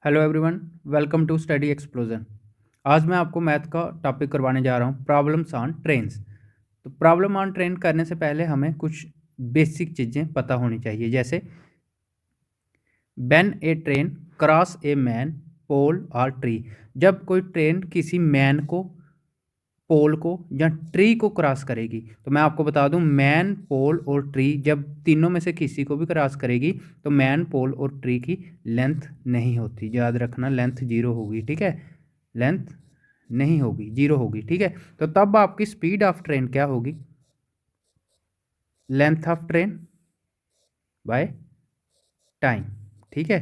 Hello everyone, welcome to study explosion. आज मैं आपको मैथ का टॉपिक करवाने जा रहा हूँ, प्रॉब्लम्स ऑन ट्रेन्स। तो प्रॉब्लम ऑन ट्रेन करने से पहले हमें कुछ बेसिक चीज़ें पता होनी चाहिए, जैसे when a train cross a man pole और ट्री। जब कोई ट्रेन किसी मैन को, पोल को या ट्री को क्रॉस करेगी, तो मैं आपको बता दूं मैन, पोल और ट्री जब तीनों में से किसी को भी क्रॉस करेगी तो मैन, पोल और ट्री की लेंथ नहीं होती। याद रखना, लेंथ जीरो होगी, ठीक है। लेंथ नहीं होगी, जीरो होगी, ठीक है। तो तब आपकी स्पीड ऑफ ट्रेन क्या होगी? Length of train by time, ठीक है।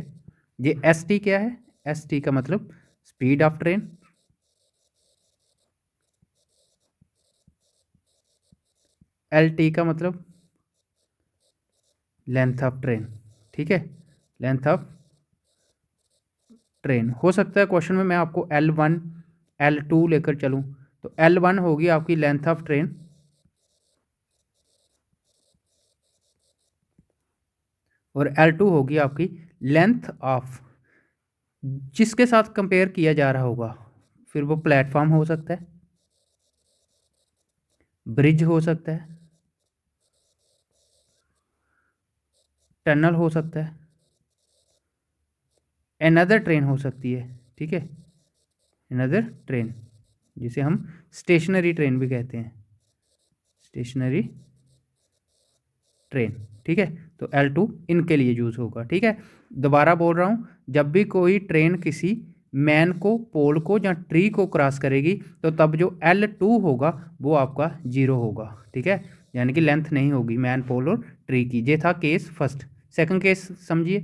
ये एस टी क्या है? एस टी का मतलब speed of train, L T का मतलब लेंथ ऑफ ट्रेन, ठीक है। Length of train. हो सकता है क्वेश्चन में मैं आपको L1 L2 लेकर चलूं, तो L1 होगी आपकी लेंथ ऑफ ट्रेन, और L2 होगी आपकी लेंथ ऑफ, जिसके साथ कंपेयर किया जा रहा होगा। फिर वो प्लेटफॉर्म हो सकता है, ब्रिज हो सकता है, टनल हो सकता है, अनदर ट्रेन हो सकती है, ठीक है। अनदर ट्रेन, जिसे हम स्टेशनरी ट्रेन भी कहते हैं, स्टेशनरी ट्रेन, ठीक है। तो L2 इनके लिए यूज होगा, ठीक है। दोबारा बोल रहा हूँ, जब भी कोई ट्रेन किसी मैन को, पोल को या ट्री को क्रॉस करेगी तो तब जो L2 होगा वो आपका जीरो होगा, ठीक है। यानी कि लेंथ नहीं होगी मैन, पोल और ट्री की। ये था केस फर्स्ट। सेकंड केस समझिए।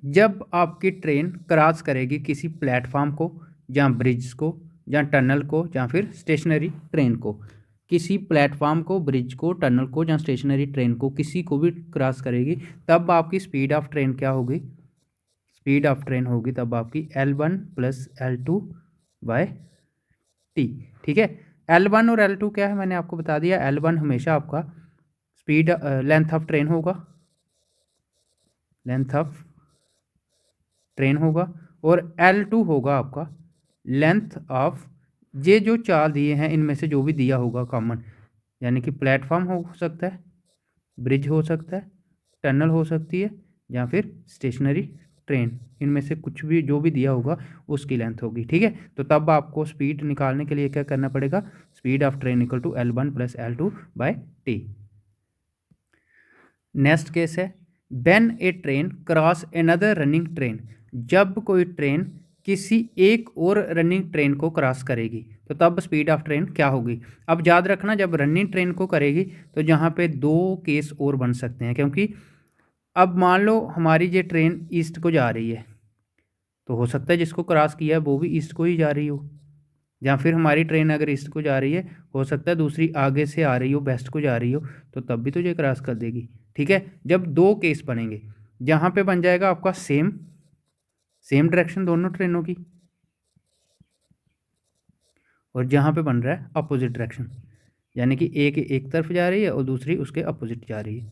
जब आपकी ट्रेन क्रॉस करेगी किसी प्लेटफॉर्म को या ब्रिज को या टनल को या फिर स्टेशनरी ट्रेन को, किसी प्लेटफॉर्म को, ब्रिज को, टनल को या स्टेशनरी ट्रेन को, किसी को भी क्रॉस करेगी, तब आपकी स्पीड ऑफ ट्रेन क्या होगी? स्पीड ऑफ ट्रेन होगी तब आपकी L1 plus L2 by T, ठीक है। L1 और L2 क्या है मैंने आपको बता दिया। L1 हमेशा आपका स्पीड लेंथ ऑफ ट्रेन होगा, लेंथ ऑफ ट्रेन होगा, और L2 होगा आपका लेंथ ऑफ, ये जो चार दिए हैं इनमें से जो भी दिया होगा कॉमन, यानी कि प्लेटफॉर्म हो सकता है, ब्रिज हो सकता है, टनल हो सकती है, या फिर स्टेशनरी ट्रेन, इनमें से कुछ भी जो भी दिया होगा उसकी लेंथ होगी, ठीक है। तो तब आपको स्पीड निकालने के लिए क्या करना पड़ेगा? Speed of train equal to L1 plus L2 by T. Next case है when a train cross another running train. जब कोई ट्रेन किसी एक और रनिंग ट्रेन को क्रॉस करेगी तो तब स्पीड ऑफ ट्रेन क्या होगी? अब याद रखना, जब रनिंग ट्रेन को करेगी तो यहाँ पे दो केस और बन सकते हैं, क्योंकि अब मान लो हमारी ये ट्रेन ईस्ट को जा रही है, तो हो सकता है जिसको क्रॉस किया है वो भी ईस्ट को ही जा रही हो, या फिर हमारी ट्रेन अगर ईस्ट को जा रही है, हो सकता है दूसरी आगे से आ रही हो, वेस्ट को जा रही हो, तो तब भी तो ये क्रॉस कर देगी, ठीक है। जब दो केस बनेंगे, जहाँ पे बन जाएगा आपका सेम सेम डायरेक्शन दोनों ट्रेनों की, और जहाँ पे बन रहा है अपोजिट डायरेक्शन, यानी कि एक एक तरफ जा रही है और दूसरी उसके अपोजिट जा रही है,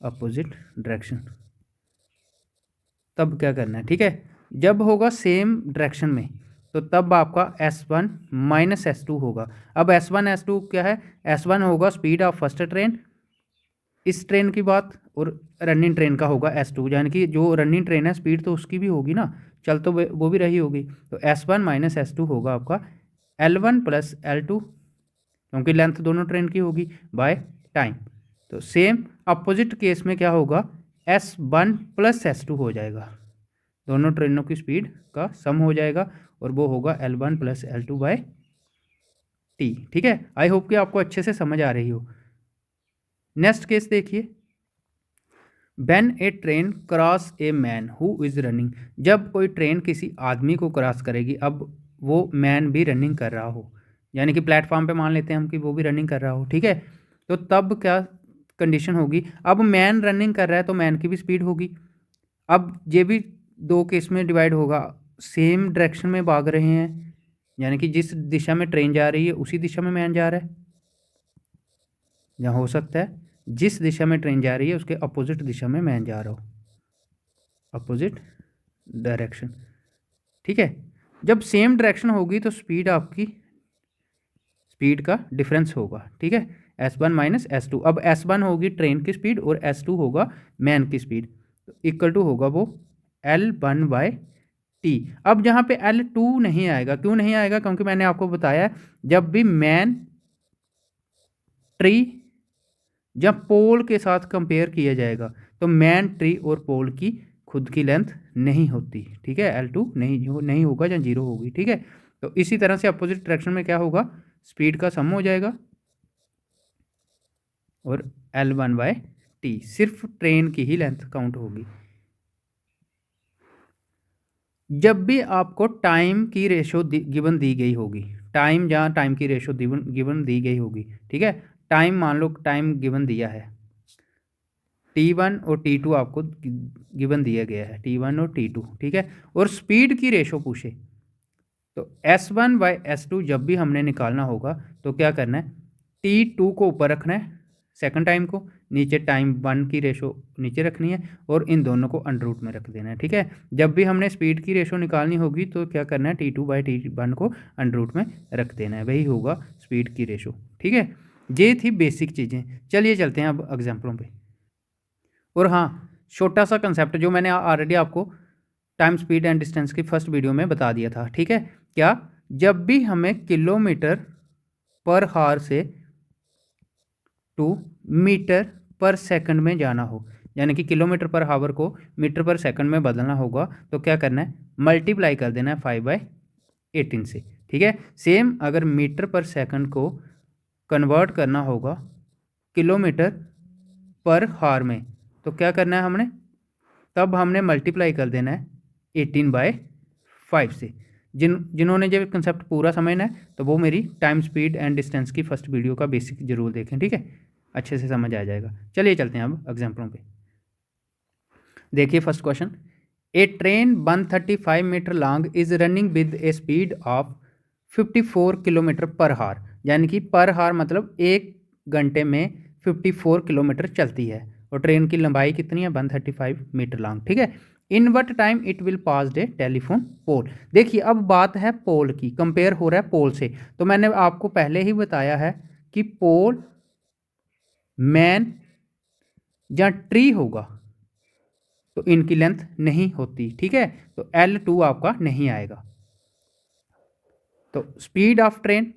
अपोजिट डायरेक्शन, तब क्या करना है, ठीक है। जब होगा सेम डायरेक्शन में तो तब आपका S1 माइनस S2 होगा। अब S1 S2 क्या है? S1 होगा स्पीड ऑफ फर्स्ट ट्रेन, इस ट्रेन की बात, और रनिंग ट्रेन का होगा S2, यानी कि जो रनिंग ट्रेन है स्पीड तो उसकी भी होगी ना, चल तो वो भी रही होगी। तो S1 माइनस S2 होगा आपका L1 प्लस L2, क्योंकि लेंथ दोनों ट्रेन की होगी, बाय टाइम। तो सेम अपोजिट केस में क्या होगा? S1 प्लस S2 हो जाएगा, दोनों ट्रेनों की स्पीड का सम हो जाएगा, और वो होगा L1 plus L2 by T, ठीक है। आई होप कि आपको अच्छे से समझ आ रही हो। नेक्स्ट केस देखिए, when a train cross a man who is running. जब कोई ट्रेन किसी आदमी को क्रॉस करेगी, अब वो मैन भी रनिंग कर रहा हो, यानी कि प्लेटफॉर्म पे मान लेते हैं हम कि वो भी रनिंग कर रहा हो, ठीक है। तो तब क्या कंडीशन होगी? अब मैन रनिंग कर रहा है तो मैन की भी स्पीड होगी। अब ये भी दो केस में डिवाइड होगा, सेम डायरेक्शन में भाग रहे हैं, यानी कि जिस दिशा में ट्रेन जा रही है उसी दिशा में मैन जा रहा है, या हो सकता है जिस दिशा में ट्रेन जा रही है उसके अपोजिट दिशा में मैन जा रहा हो, अपोजिट डायरेक्शन, ठीक है। जब सेम डायरेक्शन होगी तो स्पीड आपकी, स्पीड का डिफरेंस होगा, ठीक है, S1 माइनस S2। अब S1 होगी ट्रेन की स्पीड और S2 होगा मैन की स्पीड, तो इक्वल टू होगा वो L1/T। अब जहाँ पे L2 नहीं आएगा, क्यों नहीं आएगा? क्योंकि मैंने आपको बताया जब भी मैन ट्री जब पोल के साथ कंपेयर किया जाएगा तो मैन ट्री और पोल की खुद की लेंथ नहीं होती, ठीक है, L2 नहीं होगा या जीरो होगी, ठीक है। तो इसी तरह से अपोजिट डायरेक्शन में क्या होगा, स्पीड का सम हो जाएगा और L1/T, सिर्फ ट्रेन की ही लेंथ काउंट होगी। जब भी आपको टाइम की रेशो गिवन दी गई होगी, टाइम जहाँ टाइम की रेशो गिवन दी गई होगी, ठीक है, टाइम मान लो टाइम गिवन दिया है, T1 और T2 आपको गिवन दिया गया है, T1 और T2, ठीक है, और स्पीड की रेशो पूछे तो S1/S2 जब भी हमने निकालना होगा तो क्या करना है, T2 को ऊपर रखना है सेकंड टाइम को, नीचे टाइम 1 की रेशो नीचे रखनी है और इन दोनों को अंडर रूट में रख देना है, ठीक है। जब भी हमने स्पीड की रेशो निकालनी होगी तो क्या करना है, T2/T1 को अंडर रूट में रख देना है, वही होगा स्पीड की रेशो, ठीक है। ये थी बेसिक चीज़ें। चलिए चलते हैं अब एग्जाम्पलों पे। और हाँ, छोटा सा कंसेप्ट जो मैंने ऑलरेडी आपको टाइम स्पीड एंड डिस्टेंस की फर्स्ट वीडियो में बता दिया था, ठीक है। क्या, जब भी हमें किलोमीटर पर हावर से टू मीटर पर सेकंड में जाना हो, यानी कि किलोमीटर पर हावर को मीटर पर सेकंड में बदलना होगा तो क्या करना है, मल्टीप्लाई कर देना है 5/18 से, ठीक है। सेम अगर मीटर पर सेकंड को कन्वर्ट करना होगा किलोमीटर पर हावर में तो क्या करना है हमने, तब हमने मल्टीप्लाई कर देना है 18/5 से। जिन्होंने जो कंसेप्ट पूरा समझना है तो वो मेरी टाइम स्पीड एंड डिस्टेंस की फर्स्ट वीडियो का बेसिक जरूर देखें, ठीक है, अच्छे से समझ आ जाएगा। चलिए चलते हैं अब एग्जाम्पलों पे। देखिए first question, a train 135 metre long is running with a speed of 54 kilometre per hour, यानी कि पर हार मतलब एक घंटे में 54 किलोमीटर चलती है और ट्रेन की लंबाई कितनी है, 135 मीटर लॉन्ग, ठीक है। In what time it will pass the telephone pole. देखिए अब बात है पोल की, कंपेयर हो रहा है पोल से, तो मैंने आपको पहले ही बताया है कि पोल मैन या ट्री होगा तो इनकी लेंथ नहीं होती, ठीक है, तो L2 आपका नहीं आएगा। तो स्पीड ऑफ ट्रेन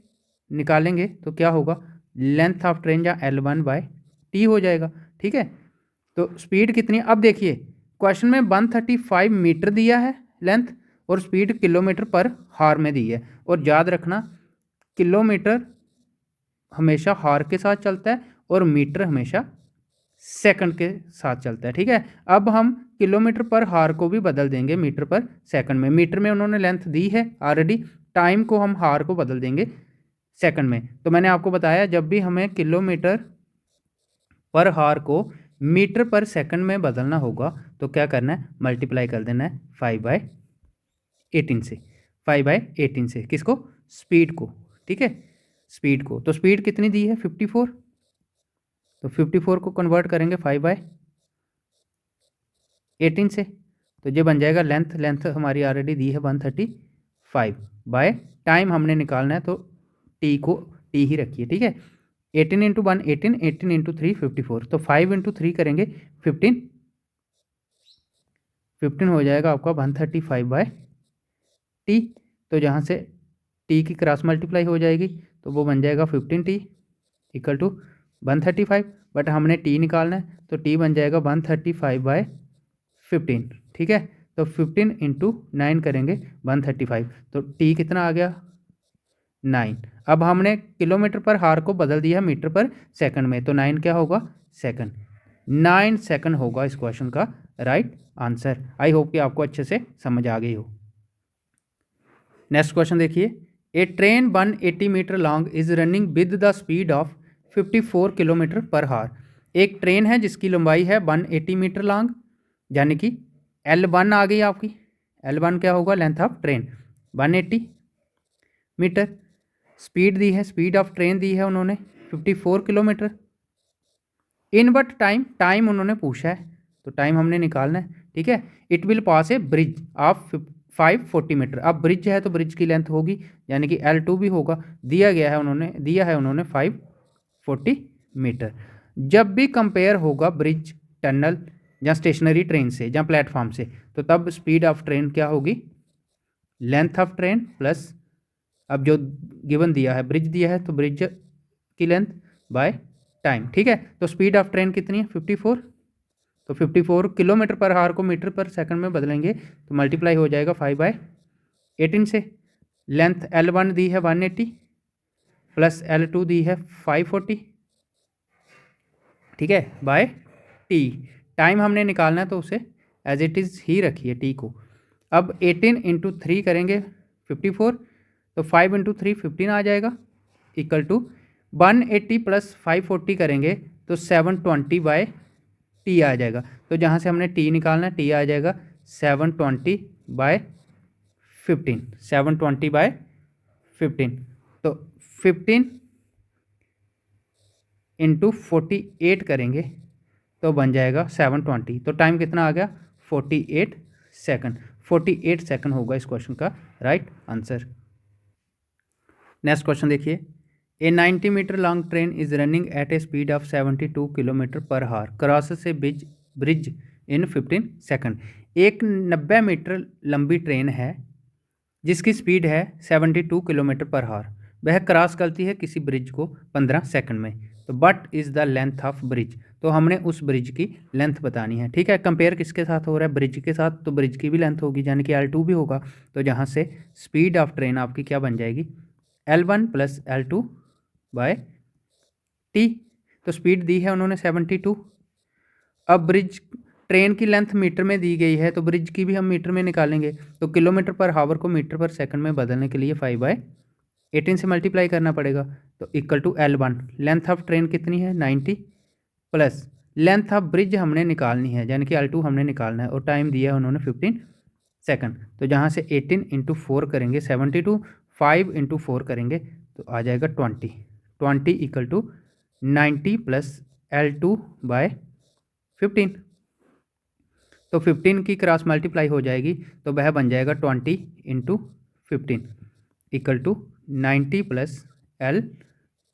निकालेंगे तो क्या होगा, लेंथ ऑफ ट्रेन या L1/T हो जाएगा, ठीक है। तो स्पीड कितनी, अब देखिए क्वेश्चन में 135 मीटर दिया है लेंथ और स्पीड किलोमीटर पर हार में दी है, और याद रखना किलोमीटर हमेशा हार के साथ चलता है और मीटर हमेशा सेकंड के साथ चलता है, ठीक है। अब हम किलोमीटर पर हार को भी बदल देंगे मीटर पर सेकंड में, मीटर में उन्होंने लेंथ दी है ऑलरेडी, टाइम को हम हार को बदल देंगे सेकंड में। तो मैंने आपको बताया जब भी हमें किलोमीटर पर हार को मीटर पर सेकंड में बदलना होगा तो क्या करना है, मल्टीप्लाई कर देना है 5/18 से, 5/18 से किसको, स्पीड को, ठीक है, स्पीड को। तो स्पीड कितनी दी है 54, तो 54 को कन्वर्ट करेंगे 5/18 से तो ये बन जाएगा लेंथ, लेंथ हमारी ऑलरेडी दी है 135 बाय टाइम हमने निकालना है तो टी को टी ही रखिए, ठीक है। 18 इंटू 1 18, 18 इंटू 3 54, तो 5 इंटू 3 करेंगे 15, 15 हो जाएगा आपका 135/T। तो जहाँ से T की क्रॉस मल्टीप्लाई हो जाएगी तो वो बन जाएगा 15T इक्वल टू 135, बट हमने T निकालना है तो T बन जाएगा 135/15, ठीक है। तो 15 इंटू 9 करेंगे 135, तो T कितना आ गया 9। अब हमने किलोमीटर पर हार को बदल दिया मीटर पर सेकंड में, तो 9 क्या होगा, सेकंड, 9 सेकंड होगा इस क्वेश्चन का राइट आंसर। आई होप कि आपको अच्छे से समझ आ गई हो। नेक्स्ट क्वेश्चन देखिए, a train 180 metre long is running with the speed of 54 kilometre per hour. एक ट्रेन है जिसकी लंबाई है 180 मीटर लॉन्ग, यानी कि L1 आ गई आपकी, L1 क्या होगा, length of train 180 metre, speed दी है, स्पीड ऑफ ट्रेन दी है उन्होंने 54 kilometre. In what time, time उन्होंने पूछा है तो टाइम हमने निकालना है, ठीक है। It will pass a bridge of 540 metre. अब ब्रिज है तो ब्रिज की लेंथ होगी, यानी कि L2 भी होगा, दिया है उन्होंने 540 मीटर। जब भी कंपेयर होगा ब्रिज, टनल या स्टेशनरी ट्रेन से या प्लेटफॉर्म से, तो तब स्पीड ऑफ ट्रेन क्या होगी, लेंथ ऑफ ट्रेन प्लस, अब जो गिवन दिया है ब्रिज दिया है तो ब्रिज की लेंथ बाय टाइम, ठीक है। तो स्पीड ऑफ ट्रेन कितनी है 54, तो 54 किलोमीटर पर आवर को मीटर पर सेकंड में बदलेंगे तो मल्टीप्लाई हो जाएगा 5/18 से। लेंथ L1 दी है 180 प्लस L2 दी है 540, ठीक है, बाय टी। टाइम हमने निकालना है तो उसे एज इट इज़ ही रखिए टी को। अब 18 इंटू 3 करेंगे 54, तो 5 इंटू 3 15 आ जाएगा, इक्वल टू 180 प्लस 540 करेंगे तो 720 टी आ जाएगा। तो जहाँ से हमने टी निकालना है टी आ जाएगा 720/15, 720/15। तो 15 इंटू 48 करेंगे तो बन जाएगा 720। तो टाइम कितना आ गया 48 सेकंड। 48 सेकंड होगा इस क्वेश्चन का राइट आंसर। नेक्स्ट क्वेश्चन देखिए, a 90 metre long train is running at a speed of 72 kilometre per hour crosses a bridge in 15 second. एक 90 मीटर लंबी ट्रेन है जिसकी स्पीड है 72 किलोमीटर पर आवर, वह क्रॉस करती है किसी ब्रिज को 15 सेकंड में, तो but is the length of bridge. तो हमने उस ब्रिज की लेंथ बतानी है, ठीक है। कंपेयर किसके साथ हो रहा है, ब्रिज के साथ, तो ब्रिज की भी लेंथ होगी यानी कि L2 भी होगा। तो जहाँ से स्पीड ऑफ ट्रेन आपकी क्या बन जाएगी, L1 plus L2 by T. तो स्पीड दी है उन्होंने 72। अब ब्रिज ट्रेन की लेंथ मीटर में दी गई है तो ब्रिज की भी हम मीटर में निकालेंगे, तो किलोमीटर पर हावर को मीटर पर सेकंड में बदलने के लिए 5/18 से मल्टीप्लाई करना पड़ेगा, तो equal to L1। Length of train कितनी है 90 प्लस लेंथ ऑफ ब्रिज हमने निकालनी है यानी कि L2 हमने निकालना है, और टाइम दिया है उन्होंने 15 सेकंड। तो जहाँ से 18 इंटू 4 करेंगे 72, 5 इंटू 4 करेंगे तो आ जाएगा 20 इक्वल टू 90 प्लस L2/15। तो 15 की क्रॉस मल्टीप्लाई हो जाएगी तो वह बन जाएगा 20 into 15 equal to 90 plus L2।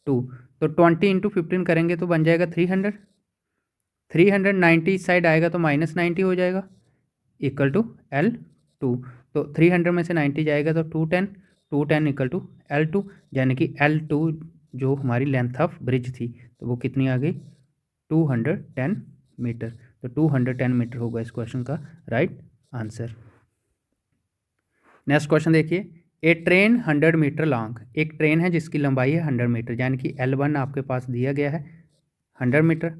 तो 20 इंटू 15 करेंगे तो बन जाएगा 300। 390 इस साइड आएगा तो -90 हो जाएगा इक्वल टू L2। तो 300 में से 90 जाएगा तो 210 इक्वल टू L2, यानी कि L2 जो हमारी लेंथ ऑफ ब्रिज थी तो वो कितनी आ गई 210 मीटर। तो 210 मीटर होगा इस क्वेश्चन का राइट आंसर। नेक्स्ट क्वेश्चन देखिए, ए ट्रेन 100 मीटर लॉन्ग, एक ट्रेन है जिसकी लंबाई है 100 मीटर यानी कि L1 आपके पास दिया गया है 100 metre,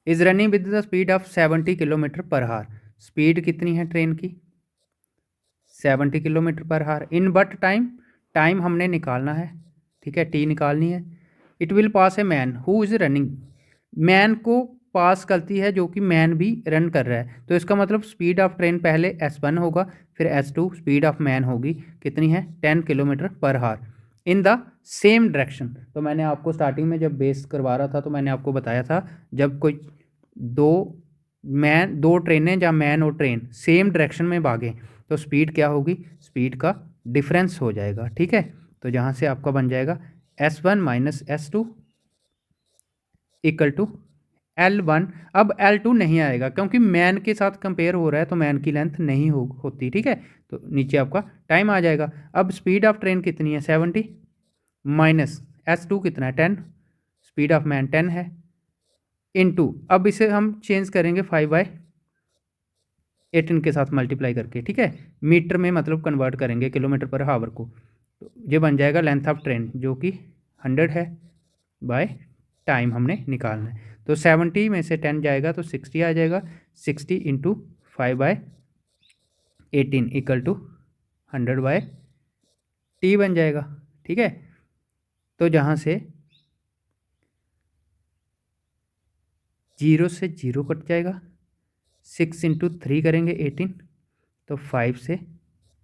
is running with the speed of 70 kilometre per hour. Speed कितनी है ट्रेन की 70 kilometre per our. In but time हमने निकालना है, ठीक है, टी निकालनी है। It will pass a man who is running, man को पास करती है जो कि मैन भी रन कर रहा है, तो इसका मतलब स्पीड ऑफ ट्रेन पहले S1 होगा फिर S2, स्पीड ऑफ मैन होगी कितनी है 10 kilometre per our in the same direction. तो मैंने आपको स्टार्टिंग में जब बेस करवा रहा था तो मैंने आपको बताया था जब कोई दो ट्रेनें या मैन और ट्रेन सेम डायरेक्शन में भागें तो स्पीड क्या होगी, स्पीड का डिफरेंस हो जाएगा, ठीक है। तो जहाँ से आपका बन जाएगा S1 minus S2 equal to L1। अब L2 नहीं आएगा क्योंकि मैन के साथ कंपेयर हो रहा है तो मैन की लेंथ नहीं होती, ठीक है। तो नीचे आपका टाइम आ जाएगा। अब स्पीड ऑफ ट्रेन कितनी है 70 माइनस S2 कितना है 10, स्पीड ऑफ मैन 10 है, इनटू अब इसे हम चेंज करेंगे 5/18 के साथ मल्टीप्लाई करके, ठीक है, मीटर में मतलब कन्वर्ट करेंगे किलोमीटर पर आवर को, तो ये बन जाएगा लेंथ ऑफ ट्रेन जो कि 100 है बाय टाइम हमने निकालना है। तो 70 में से 10 जाएगा तो 60 आ जाएगा, 60 इंटू 5/18 इक्वल टू 100/T बन जाएगा, ठीक है। तो जहाँ से 0 से 0 कट जाएगा, 6 इंटू 3 करेंगे 18, तो 5 से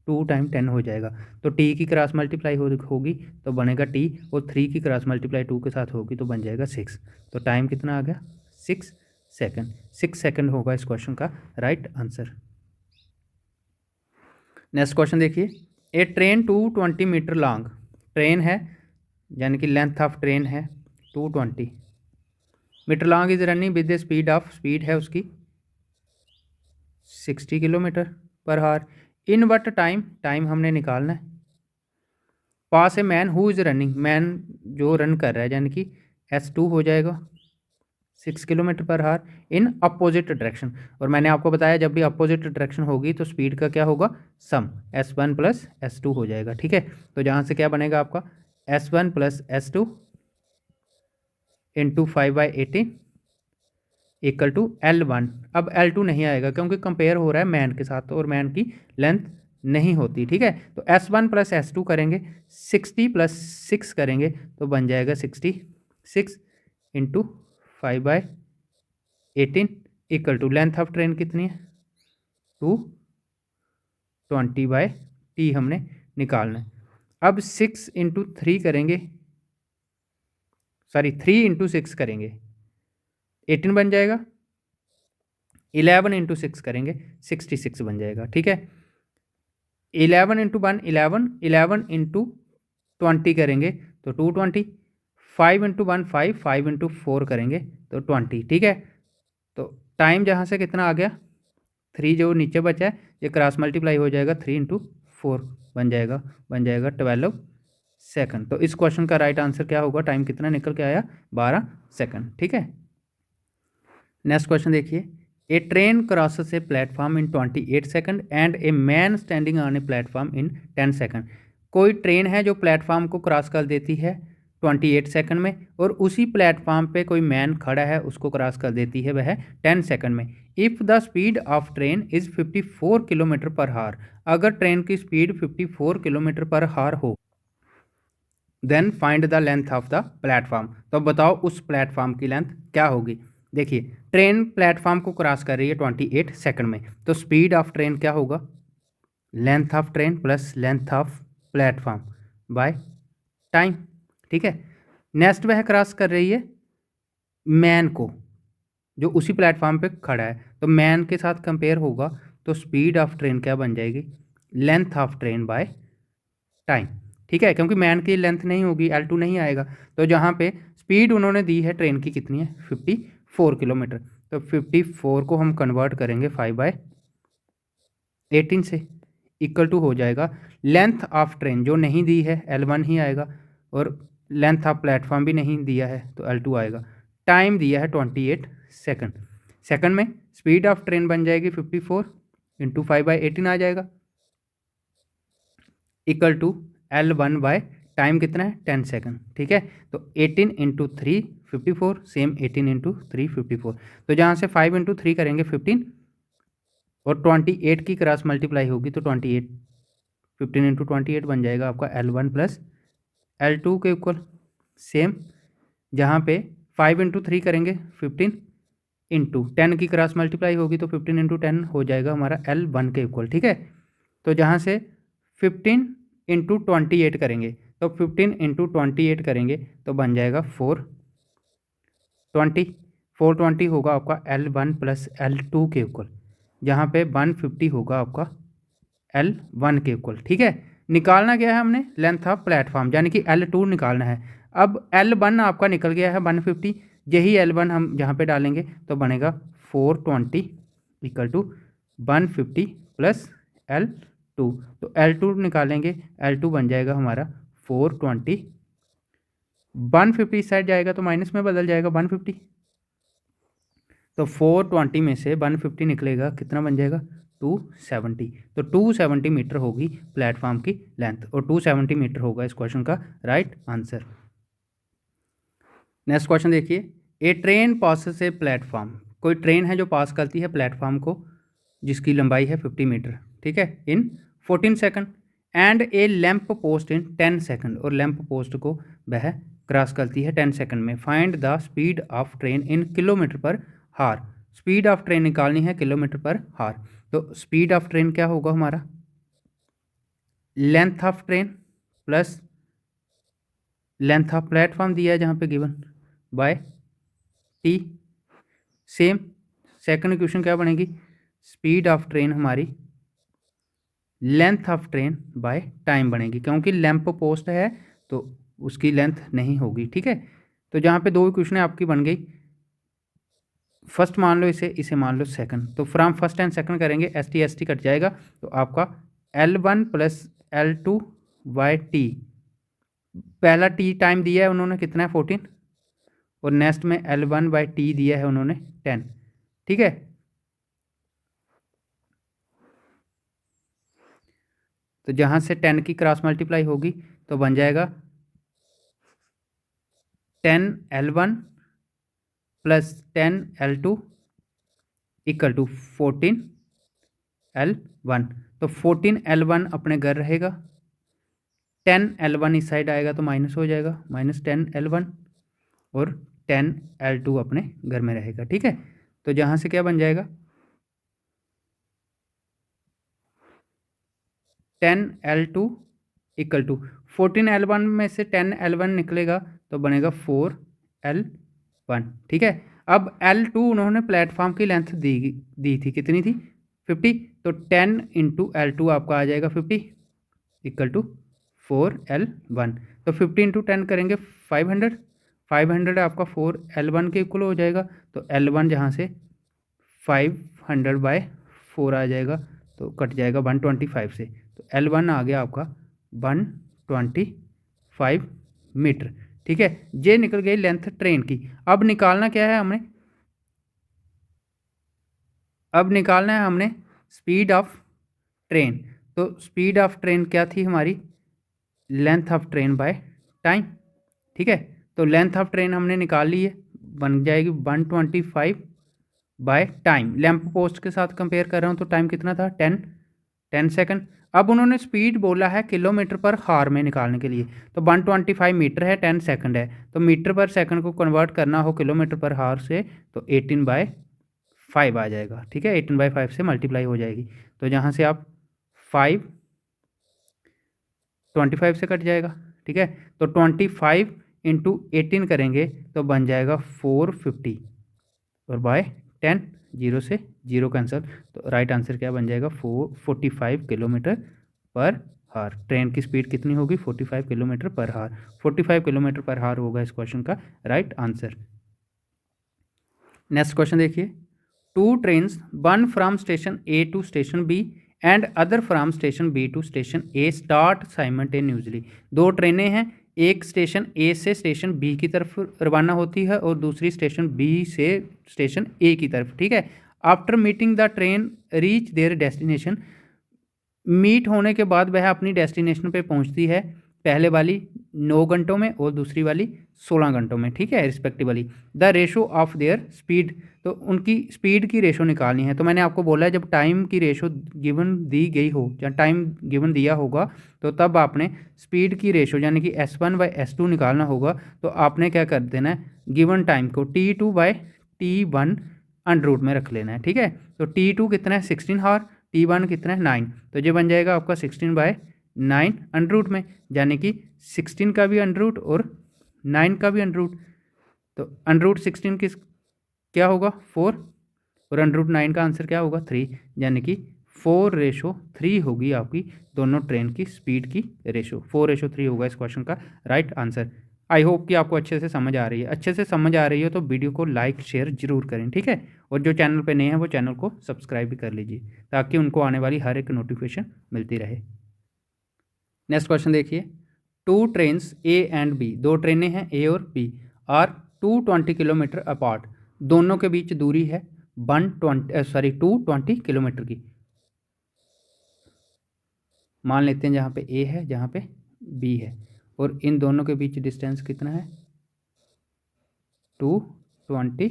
2 टाइम 10 हो जाएगा। तो T की क्रॉस मल्टीप्लाई होगी तो बनेगा T, और 3 की क्रॉस मल्टीप्लाई 2 के साथ होगी तो बन जाएगा 6। तो टाइम कितना आ गया 6 सेकंड। 6 सेकंड होगा इस क्वेश्चन का राइट आंसर। नेक्स्ट क्वेश्चन देखिए, a train 220 metre long, train है यानी कि लेंथ ऑफ ट्रेन है 220 metre long is running with the speed of, speed है उसकी 60 किलोमीटर पर हार। इन वट टाइम, टाइम हमने निकालना है। Pass a man who is running, man जो रन कर रहा है यानी कि S2 हो जाएगा 6 किलोमीटर पर हार इन अपोजिट डायरेक्शन। और मैंने आपको बताया जब भी अपोजिट डायरेक्शन होगी तो स्पीड का क्या होगा, सम S1 प्लस S2 हो जाएगा। ठीक है, तो जहाँ से क्या बनेगा आपका S1 plus S2 into 5/18 equal to L1। अब L2 नहीं आएगा क्योंकि कंपेयर हो रहा है मैन के साथ और मैन की लेंथ नहीं होती। ठीक है, तो S1 प्लस S2 करेंगे, 60 प्लस 6 करेंगे तो बन जाएगा 66 into 5/18 equal to length of train कितनी है 220/T हमने निकालना है। अब 6 इंटू 3 करेंगे, सॉरी 3 इंटू 6 करेंगे 18 बन जाएगा, 11 इंटू 6 करेंगे 66 बन जाएगा। ठीक है, 11 इंटू 1 11, 11 इंटू 20 करेंगे तो 220, 5 इंटू 1 5, 5 इंटू 4 करेंगे तो 20। ठीक है, तो टाइम जहाँ से कितना आ गया 3 जो नीचे बचा है ये क्रॉस मल्टीप्लाई हो जाएगा 3 इंटू 4 बन जाएगा 12 सेकंड। तो इस क्वेश्चन का राइट आंसर क्या होगा, टाइम कितना निकल के आया 12 सेकंड। ठीक है, नेक्स्ट क्वेश्चन देखिए, a train crosses a platform in 28 second and a man standing on a platform in 10 second. कोई ट्रेन है जो प्लेटफॉर्म को क्रॉस कर देती है 28 सेकंड में और उसी प्लेटफॉर्म पे कोई मैन खड़ा है उसको क्रॉस कर देती है वह 10 सेकंड में। If the speed of train is 54 kilometre per हार, अगर ट्रेन की स्पीड 54 किलोमीटर पर हार हो then find the length of the platform. तो बताओ उस प्लेटफॉर्म की लेंथ क्या होगी। देखिए ट्रेन प्लेटफॉर्म को क्रॉस कर रही है 28 सेकंड में, तो स्पीड ऑफ ट्रेन क्या होगा, length of train plus length of platform by time. ठीक है, नेक्स्ट वह क्रॉस कर रही है मैन को जो उसी प्लेटफॉर्म पे खड़ा है, तो मैन के साथ कंपेयर होगा तो स्पीड ऑफ ट्रेन क्या बन जाएगी, length of train by time. ठीक है, क्योंकि मैन की लेंथ नहीं होगी L2 नहीं आएगा, तो जहाँ पे स्पीड उन्होंने दी है ट्रेन की कितनी है 54 किलोमीटर, तो 54 को हम कन्वर्ट करेंगे 5/18 से इक्वल टू हो जाएगा लेंथ ऑफ ट्रेन जो नहीं दी है L1 ही आएगा और लेंथ ऑफ प्लेटफॉर्म भी नहीं दिया है तो L2 आएगा। टाइम दिया है 28 सेकंड, सेकंड में स्पीड ऑफ ट्रेन बन जाएगी 54 इंटू 5/18 आ जाएगा equal to L1 by time कितना है 10 सेकंड। ठीक है, तो 18 इंटू 3 54 सेम 18 इंटू 3 54, तो जहाँ से 5 इंटू 3 करेंगे 15 और 28 की क्रॉस मल्टीप्लाई होगी तो 28 15 इंटू 28 बन जाएगा आपका L1 प्लस L2 के इक्वल। सेम जहाँ पे 5 इंटू 3 करेंगे 15 इंटू 10 की क्रॉस मल्टीप्लाई होगी तो 15 इंटू 10 हो जाएगा हमारा L1 के इक्वल। ठीक है, तो जहाँ से 15 इंटू 28 करेंगे तो 15 इंटू 28 करेंगे तो बन जाएगा 420 होगा आपका L1 प्लस L2 के इक्वल, जहाँ पे 150 होगा आपका L1 के इक्वल। ठीक है, निकालना क्या है हमने, लेंथ ऑफ प्लेटफॉर्म यानी कि L2 निकालना है। अब L1 आपका निकल गया है 150, यही L1 हम जहाँ पे डालेंगे तो बनेगा 420 इक्वल टू 150 प्लस L2, तो L2 निकालेंगे, L2 बन जाएगा हमारा 420, 150 इस साइड जाएगा तो माइनस में बदल जाएगा 150, तो 420 में से 150 निकलेगा कितना बन जाएगा 270, तो 270 मीटर होगी प्लेटफॉर्म की लेंथ और 270 मीटर होगा इस क्वेश्चन का राइट आंसर। नेक्स्ट क्वेश्चन देखिए, a train passes a platform, कोई ट्रेन है जो पास करती है प्लेटफॉर्म को जिसकी लंबाई है 50 मीटर। ठीक है, इन 14 second and A lamp post in 10 second, और लैंप पोस्ट को वह क्रॉस करती है 10 सेकंड में। Find the speed of train in kilometre per हार, स्पीड ऑफ ट्रेन निकालनी है किलोमीटर पर हार, तो स्पीड ऑफ ट्रेन क्या होगा हमारा, length of train plus length of platform दिया है जहाँ पे given by T. Same second equation क्या बनेगी, स्पीड ऑफ ट्रेन हमारी length of train by time बनेगी, क्योंकि लैंप पोस्ट है तो उसकी लेंथ नहीं होगी। ठीक है, तो जहाँ पे दो इक्वेशन आपकी बन गई, फर्स्ट मान लो इसे, इसे मान लो सेकंड, तो फ्रॉम फर्स्ट एंड सेकंड करेंगे, एस टी कट जाएगा, तो आपका L1 plus L2 by T, पहला टी टाइम दिया है उन्होंने कितना है 14, और नेक्स्ट में L1 बाई टी दिया है उन्होंने 10। ठीक है, तो जहाँ से 10 की क्रॉस मल्टीप्लाई होगी तो बन जाएगा 10L1 plus 10L2 equal to 14L1। तो 14L1 अपने घर रहेगा, 10L1 इस साइड आएगा तो माइनस हो जाएगा, माइनस 10L1, और 10L2 अपने घर में रहेगा। ठीक है, तो जहाँ से क्या बन जाएगा 10L2 इक्वल टू 14L1 में से 10L1 निकलेगा तो बनेगा 4L1। ठीक है, अब L2 उन्होंने प्लेटफॉर्म की लेंथ दी थी, कितनी थी 50, तो 10 इंटू L2 आपका आ जाएगा 50 इक्वल टू 4L1। तो 50 इंटू 10 करेंगे 500, 500 आपका 4L1 के इक्वल हो जाएगा, तो L1 जहाँ से 500 बाय 4 आ जाएगा तो कट जाएगा 125 से, तो L1 आ गया आपका 125 मीटर। ठीक है, ये निकल गई लेंथ ट्रेन की। अब निकालना क्या है हमें, अब निकालना है हमने स्पीड ऑफ ट्रेन। तो स्पीड ऑफ ट्रेन क्या थी हमारी, length of train by time. ठीक है, तो लेंथ ऑफ ट्रेन हमने निकाल ली है, बन जाएगी 125 बाय टाइम। लैंप पोस्ट के साथ कंपेयर कर रहा हूँ तो टाइम कितना था 10 सेकंड। अब उन्होंने स्पीड बोला है किलोमीटर पर हार में निकालने के लिए, तो 125 मीटर है, 10 सेकंड है, तो मीटर पर सेकंड को कन्वर्ट करना हो किलोमीटर पर हार से तो 18/5 आ जाएगा। ठीक है, 18/5 से मल्टीप्लाई हो जाएगी, तो जहाँ से आप 5 25 से कट जाएगा। ठीक है, तो 25 इंटू 18 करेंगे तो बन जाएगा 450, और बाय 10, 0 से 0 कैंसिल, तो राइट आंसर क्या बन जाएगा 45 किलोमीटर पर हार। ट्रेन की स्पीड कितनी होगी 45 किलोमीटर पर हार, 45 किलोमीटर पर हार होगा इस क्वेश्चन का राइट आंसर। नेक्स्ट क्वेश्चन देखिए, two trains, one from station A to station B and other from station B to station A start simultaneously. दो ट्रेनें हैं, एक स्टेशन ए से स्टेशन बी की तरफ रवाना होती है और दूसरी स्टेशन बी से स्टेशन ए की तरफ। ठीक है, after meeting the train reach their destination, meet होने के बाद वह अपनी डेस्टिनेशन पे पहुंचती है, पहले वाली 9 घंटों में और दूसरी वाली 16 घंटों में। ठीक है, respectively the ratio of their speed, तो उनकी स्पीड की रेशो निकालनी है। तो मैंने आपको बोला है जब टाइम की रेशो गिवन दी गई हो या टाइम गिवन दिया होगा तो तब आपने स्पीड की रेशो यानी कि S1/S2 निकालना होगा। तो आपने क्या कर देना है, गिवन टाइम को T2/T1 अंडर रूट में रख लेना है। ठीक है, तो T2 कितना है 16 हावर, T1 कितना है 9, तो ये बन जाएगा आपका 16/9 अंडर रूट में, यानी कि 16 का भी अंडर रूट और 9 का भी अंडर रूट, तो अंडर रूट 16 किस क्या होगा 4, और अंडर रूट 9 का आंसर क्या होगा 3, यानी कि 4:3 होगी आपकी दोनों ट्रेन की स्पीड की रेशो, 4:3 होगा इस क्वेश्चन का राइट आंसर। आई होप कि आपको अच्छे से समझ आ रही है, अच्छे से समझ आ रही हो तो वीडियो को लाइक शेयर जरूर करें। ठीक है, और जो चैनल पे नए हैं वो चैनल को सब्सक्राइब भी कर लीजिए ताकि उनको आने वाली हर एक नोटिफिकेशन मिलती रहे। नेक्स्ट क्वेश्चन देखिए, two trains A and B, दो ट्रेनें हैं ए और बी, आर 220 किलोमीटर अपार्ट, दोनों के बीच दूरी है 220 किलोमीटर की। मान लेते हैं जहाँ पे ए है जहाँ पे बी है, और इन दोनों के बीच डिस्टेंस कितना है 220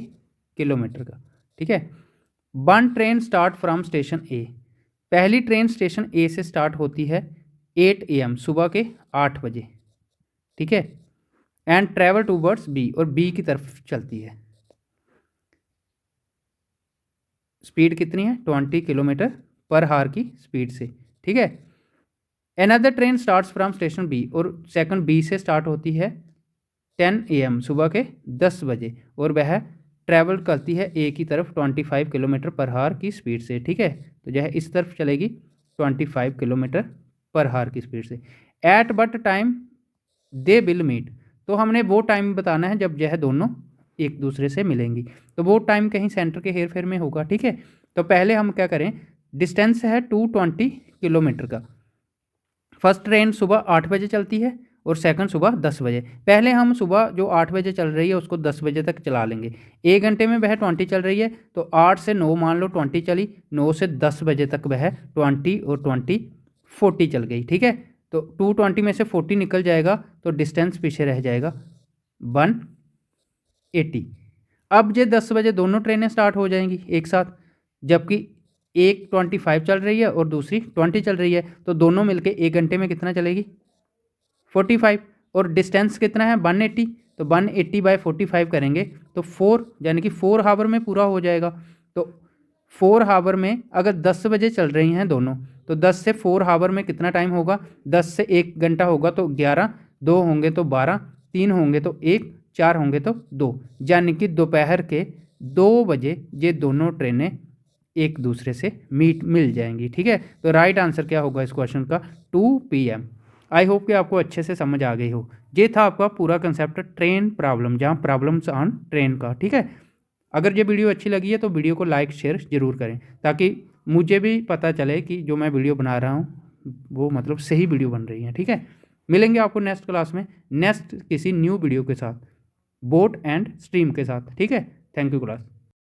किलोमीटर का। ठीक है, one train start from station A, पहली ट्रेन स्टेशन ए से स्टार्ट होती है 8 AM सुबह के 8 बजे। ठीक है, एंड ट्रेवल टूवर्ड्स बी, और बी की तरफ चलती है। स्पीड कितनी है 20 किलोमीटर पर हार की स्पीड से। ठीक है, another train starts from station B, और सेकंड बी से स्टार्ट होती है 10 AM सुबह के 10 बजे, और वह ट्रैवल करती है ए की तरफ 25 किलोमीटर पर हार की स्पीड से, ठीक है। तो जो है इस तरफ चलेगी 25 किलोमीटर पर हार की स्पीड से। At but time they will meet, तो हमने वो टाइम बताना है जब यह दोनों एक दूसरे से मिलेंगी। तो वो टाइम कहीं सेंटर के हेर फेर में होगा, ठीक है। तो पहले हम क्या करें, डिस्टेंस है 220 किलोमीटर का। फर्स्ट ट्रेन सुबह 8 बजे चलती है और सेकंड सुबह 10 बजे। पहले हम सुबह जो 8 बजे चल रही है उसको 10 बजे तक चला लेंगे। 1 घंटे में वह 20 चल रही है, तो 8 से 9 मान लो 20 चली, 9 से 10 बजे तक वह 20 और 20 40 चल गई, ठीक है। तो 220 में से 40 निकल जाएगा तो डिस्टेंस पीछे रह जाएगा 180। अब ये 10 बजे दोनों ट्रेनें स्टार्ट हो जाएंगी एक साथ, जबकि एक 25 चल रही है और दूसरी 20 चल रही है, तो दोनों मिलके 1 घंटे में कितना चलेगी 45। और डिस्टेंस कितना है 180, तो 180/45 करेंगे तो 4 यानी कि 4 हावर में पूरा हो जाएगा। तो 4 हावर में अगर 10 बजे चल रही हैं दोनों, तो 10 से 4 हावर में कितना टाइम होगा, 10 से 1 घंटा होगा तो 11, 2 होंगे तो 12, 3 होंगे तो 1, 4 होंगे तो 2, यानी कि दोपहर के 2 बजे ये दोनों ट्रेनें एक दूसरे से मिल जाएंगी, ठीक है। तो राइट आंसर क्या होगा इस क्वेश्चन का 2 PM। आई होप कि आपको अच्छे से समझ आ गई हो। ये था आपका पूरा कंसेप्ट ट्रेन प्रॉब्लम, जहाँ प्रॉब्लम्स ऑन ट्रेन का, ठीक है। अगर ये वीडियो अच्छी लगी है तो वीडियो को लाइक शेयर ज़रूर करें, ताकि मुझे भी पता चले कि जो मैं वीडियो बना रहा हूँ वो मतलब सही वीडियो बन रही है, ठीक है। मिलेंगे आपको नेक्स्ट क्लास में नेक्स्ट किसी न्यू वीडियो के साथ, बोट एंड स्ट्रीम के साथ, ठीक है। Thank you class.